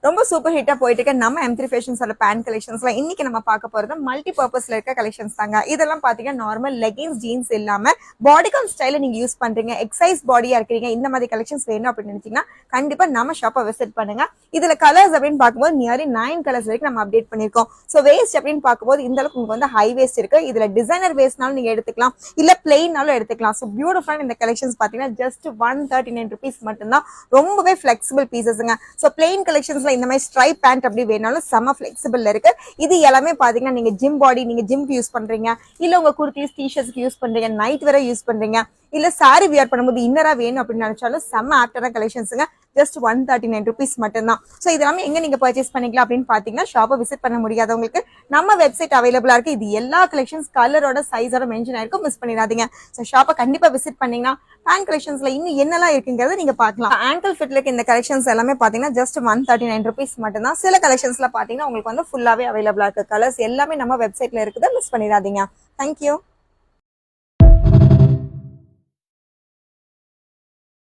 ரொம்ப சூப்பர் ஹிட்டா போயிட்டு இருக்க நம்ம M3 ஃபேஷன்ஸோட பேண்ட் கலெக்ஷன்ஸ்ல இன்னைக்கு நம்ம பார்க்க போறது மல்டி பர்பஸ்ல இருக்க கலெக்ஷன்ஸ் தாங்க. இதெல்லாம் பாத்தீங்கன்னா நார்மல் லெகின்ஸ் ஜீன்ஸ் இல்லாம பாடிகான் ஸ்டைல நீங்க யூஸ் பண்றீங்க, எக்ஸசைஸ் பாடியா இருக்கீங்க, இந்த மாதிரி கலெக்ஷன்ஸ் வேணும் அப்படின்னு நினைச்சீங்கன்னா கண்டிப்பா நம்ம ஷாப்பை விசிட் பண்ணுங்க. இதுல கலர்ஸ் அப்படின்னு பார்க்கும்போது நியர்லி 9 கலர்ஸ் வரைக்கும் நம்ம அப்டேட் பண்ணிருக்கோம். ஸோ வேஸ்ட் அப்படின்னு பார்க்கும்போது இந்த அளவுக்கு உங்களுக்கு வந்து ஹை வேஸ்ட் இருக்கு. இதுல டிசைனர் வேஸ்ட்னாலும் நீங்க எடுத்துக்கலாம், இல்ல பிளெயின்னாலும் எடுத்துக்கலாம். ஸோ பியூட்டிஃபுல்லான இந்த கலெக்ஷன்ஸ் பாத்தீங்கன்னா ஜஸ்ட் 139 rupees மட்டும்தான். ரொம்பவே ஃபிளெக்சிபிள் பீசஸ்ங்க. ஸோ பிளெயின் கலெக்ஷன்ஸ்ல இந்த மாதிரி ஸ்ட்ரைப் பேண்ட் அப்படி வேணாலும் செம ஃபிளெக்சிபிள் இருக்கு. இது எல்லாமே பாத்தீங்கன்னா நீங்க ஜிம் பாடி, நீங்க ஜிம்க்கு யூஸ் பண்றீங்க, இல்ல உங்க குர்த்திஸ் டிஷர்ட்ஸ்க்கு யூஸ் பண்றீங்க, நைட் வேற யூஸ் பண்றீங்க, இல்ல சாரி வியர் பண்ணும்போது இன்னரா வேணும் அப்படின்னு நினைச்சாலும் செம்ம ஆப்டான கலெக்ஷன்ஸுங்க. ஜஸ்ட் 139 rupees மட்டும்தான். ஸோ இதெல்லாமே எங்க நீங்க பர்ச்சேஸ் பண்ணிக்கலாம் அப்படின்னு பாத்தீங்கன்னா ஷாப்பை விசிட் பண்ண முடியாதவங்களுக்கு நம்ம வெப்சைட் அவைலபிளா இருக்கு. இது எல்லா கலெக்ஷன்ஸ் கலரோட சைஸோட மென்ஷன் ஆயிருக்கும், மிஸ் பண்ணிடாதீங்க. ஸோ ஷாப்பை கண்டிப்பா விசிட் பண்ணீங்கன்னா பேண்ட் கலெக்ஷன்ஸ்ல இன்னும் என்னெல்லாம் இருக்குங்கிறத நீங்க பார்க்கலாம். ஆங்கிள் ஃபிட்ல இந்த கலெக்ஷன்ஸ் எல்லாமே பாத்தீங்கன்னா ஜஸ்ட் 139 rupees மட்டும்தான். சில கலெக்ஷன்ஸ்ல பாத்தீங்கன்னா உங்களுக்கு வந்து ஃபுல்லாவே அவைலபிளா இருக்கு. கலர்ஸ் எல்லாமே நம்ம வெப்சைட்ல இருக்குது, மிஸ் பண்ணிடாதீங்க. தேங்க்யூ.